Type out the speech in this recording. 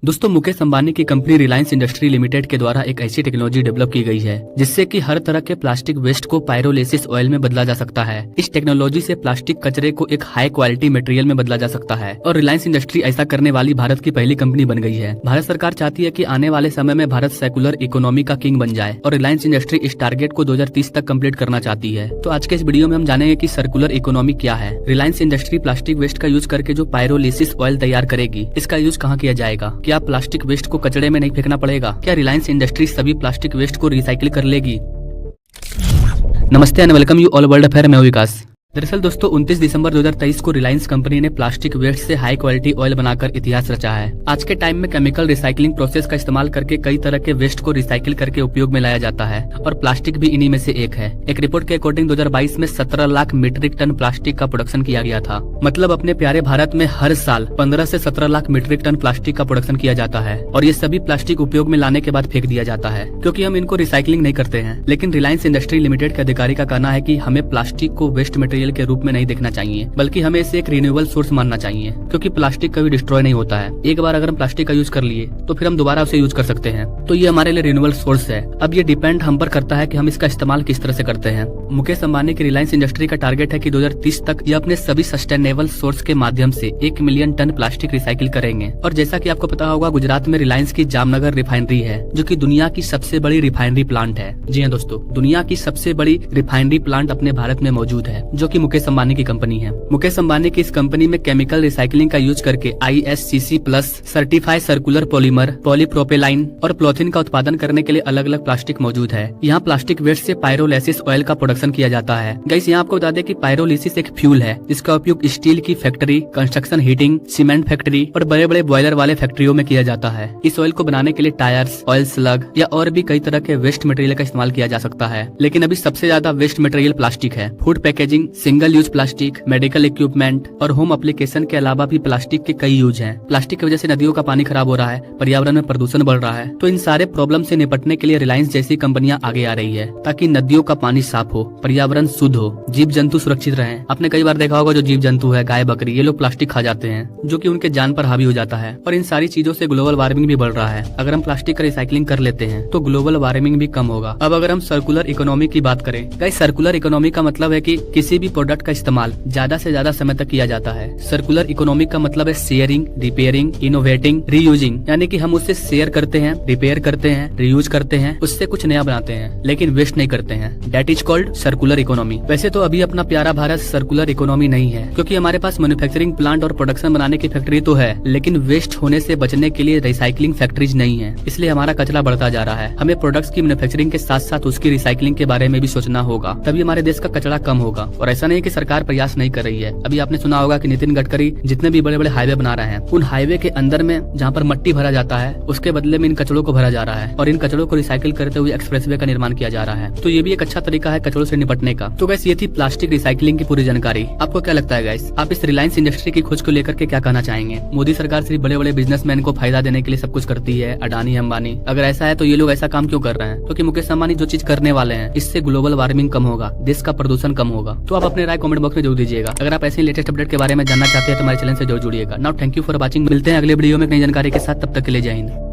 दोस्तों, मुकेश अंबानी की company Reliance industry limited के द्वारा एक ऐसी टेक्नोलॉजी डेवलप की गई है जिससे कि हर तरह के प्लास्टिक वेस्ट को पायरोलिसिस ऑयल में बदला जा सकता है। इस टेक्नोलॉजी से प्लास्टिक कचरे को एक हाई क्वालिटी मटेरियल में बदला जा सकता है और रिलायंस इंडस्ट्री ऐसा करने वाली भारत की पहली कंपनी बन गई है। भारत सरकार चाहती है कि आने वाले समय में भारत सेकुलर इकोनॉमी का किंग बन जाए और रिलायंस इंडस्ट्री इस टारगेट को 2030 तक कंप्लीट करना चाहती है। तो आज के इस वीडियो में हम जानेंगे कि सर्कुलर इकोनॉमी क्या है, रिलायंस इंडस्ट्री प्लास्टिक वेस्ट का यूज करके जो पायरोलिसिस ऑयल तैयार करेगी इसका यूज कहाँ किया जाएगा, क्या प्लास्टिक वेस्ट को कचड़े में नहीं फेंकना पड़ेगा, क्या रिलायंस इंडस्ट्री सभी प्लास्टिक वेस्ट को रिसाइकिल कर लेगी। नमस्ते and welcome you all world affair, मैं हूं विकास। दरअसल दोस्तों 29 दिसंबर 2023 को रिलायंस कंपनी ने प्लास्टिक वेस्ट से हाई क्वालिटी ऑयल बनाकर इतिहास रचा है। आज के टाइम में केमिकल रिसाइकलिंग प्रोसेस का इस्तेमाल करके कई तरह के वेस्ट को रिसाइकिल करके उपयोग में लाया जाता है और प्लास्टिक भी इन्हीं में से एक है। एक रिपोर्ट के अकॉर्डिंग 2022 में 17 लाख मीट्रिक टन प्लास्टिक का प्रोडक्शन किया गया था। मतलब अपने प्यारे भारत में हर साल 15 से 17 लाख मीट्रिक टन प्लास्टिक का प्रोडक्शन किया जाता है और ये सभी प्लास्टिक उपयोग में लाने के बाद फेंक दिया जाता है क्योंकि हम इनको रिसाइकलिंग नहीं करते हैं। लेकिन रिलायंस इंडस्ट्री लिमिटेड के अधिकारी का कहना है कि हमें प्लास्टिक को वेस्ट मटेरियल के रूप में नहीं देखना चाहिए, बल्कि हमें इसे एक रिन्यूएबल सोर्स मानना चाहिए क्योंकि प्लास्टिक कभी डिस्ट्रॉय नहीं होता है। एक बार अगर हम प्लास्टिक का यूज कर लिए तो फिर हम दोबारा उसे यूज कर सकते हैं, तो ये हमारे लिए रिन्यूएबल सोर्स है। अब ये डिपेंड हम पर करता है कि हम इसका इस्तेमाल किस तरह से करते हैं। मुकेश अंबानी की रिलायंस इंडस्ट्री का टारगेट है कि 2030 तक ये अपने सभी सस्टेनेबल सोर्स के माध्यम से 1 मिलियन टन प्लास्टिक रिसाइकिल करेंगे। और जैसा कि आपको पता होगा, गुजरात में रिलायंस की जामनगर रिफाइनरी है जो कि दुनिया की सबसे बड़ी रिफाइनरी प्लांट है। जी हाँ दोस्तों, दुनिया की सबसे बड़ी रिफाइनरी प्लांट अपने भारत में मौजूद है जो कि मुकेश अंबानी की कंपनी है। मुकेश अंबानी की इस कंपनी में केमिकल रिसाइकलिंग का यूज करके ISCC+ सर्टिफाइड सर्कुलर पॉलीमर, पॉलीप्रोपेलाइन और पॉलीथीन का उत्पादन करने के लिए अलग अलग प्लास्टिक मौजूद है। यहाँ प्लास्टिक वेस्ट से पायरोलिसिस ऑयल का प्रोडक्शन किया जाता है। गाइस, यहाँ आपको बता दें कि पायरोलिसिस एक फ्यूल है जिसका उपयोग स्टील की factory, construction, heating, cement factory और बड़े बड़े बॉयलर वाले फैक्ट्रियों में किया जाता है। इस ऑयल को बनाने के लिए टायर्स, ऑयल स्लग या और भी कई तरह के वेस्ट मटेरियल का इस्तेमाल किया जा सकता है। लेकिन अभी सबसे ज्यादा वेस्ट मटेरियल प्लास्टिक है। Food packaging, single use plastic, medical equipment और होम एप्लीकेशन के अलावा भी प्लास्टिक के कई यूज हैं। प्लास्टिक की वजह से नदियों का पानी खराब हो रहा है, पर्यावरण में प्रदूषण बढ़ रहा है। तो इन सारे प्रॉब्लम से निपटने के लिए रिलायंस जैसी कंपनियां आगे आ रही है ताकि नदियों का पानी साफ हो, पर्यावरण शुद्ध हो, जीव जंतु सुरक्षित रहें। आपने कई बार देखा होगा जो जीव जंतु है, गाय बकरी, ये लोग प्लास्टिक खा जाते हैं जो कि उनके जान पर हावी हो जाता है। और इन सारी चीजों से ग्लोबल वार्मिंग भी बढ़ रहा है। अगर हम प्लास्टिक का रिसाइकलिंग कर लेते हैं तो ग्लोबल वार्मिंग भी कम होगा। अब अगर हम सर्कुलर इकोनॉमी की बात करें, गाइस सर्कुलर इकोनॉमी का मतलब है कि किसी भी प्रोडक्ट का इस्तेमाल ज्यादा से ज्यादा समय तक किया जाता है। सर्कुलर इकोनॉमी का मतलब है शेयरिंग, रिपेयरिंग, इनोवेटिंग, रीयूजिंग, यानी कि हम उससे शेयर करते हैं, रिपेयर करते हैं, रीयूज करते हैं, उससे कुछ नया बनाते हैं लेकिन वेस्ट नहीं करते हैं। That is called circular economy. वैसे तो अभी अपना प्यारा भारत सर्कुलर इकोनॉमी नहीं है क्योंकि हमारे पास मैन्युफैक्चरिंग प्लांट और प्रोडक्शन बनाने की फैक्ट्री तो है, लेकिन वेस्ट होने से बचने के लिए रिसाइकलिंग फैक्ट्रीज नहीं है। इसलिए हमारा कचरा बढ़ता जा रहा है। हमें प्रोडक्ट्स की मैन्युफैक्चरिंग के साथ साथ उसकी रिसाइकलिंग के बारे में भी सोचना होगा, तभी हमारे देश का कचरा कम होगा। और ऐसा नहीं कि सरकार प्रयास नहीं कर रही है। अभी आपने सुना होगा कि नितिन गडकरी जितने भी बड़े बड़े हाईवे बना रहे हैं, उन हाईवे के अंदर में जहाँ पर मट्टी भरा जाता है उसके बदले में इन कचड़ों को भरा जा रहा है और इन कचड़ों को रिसाइकिल करते हुए एक्सप्रेसवे का निर्माण किया जा रहा है। तो ये भी एक अच्छा तरीका है कचड़ों से निपटने का। तो गैस ये थी प्लास्टिक रिसाइकिलिंग की पूरी जानकारी। आपको क्या लगता है गैस, आप इस रिलायंस इंडस्ट्री की खोज को लेकर के क्या कहना चाहेंगे? मोदी सरकार सिर्फ बड़े बड़े बिजनेसमैन को फायदा देने के लिए सब कुछ करती है, अडानी अंबानी। अगर ऐसा है तो ये लोग ऐसा काम क्यों कर रहे हैं? क्योंकि मुकेश अंबानी जो चीज करने वाले हैं इससे ग्लोबल वार्मिंग कम होगा, देश का प्रदूषण कम होगा। तो आप अपने राय कमेंट बॉक्स में जरूर दीजिएगा। अगर आप ऐसे लेटेस्ट अपडेट के बारे में जानना चाहते हैं तो हमारे चैनल से जरूर जुड़िएगा। Now thank you for watching. मिलते हैं अगले वीडियो में नई जानकारी के साथ, तब तक के लिए जय हिंद।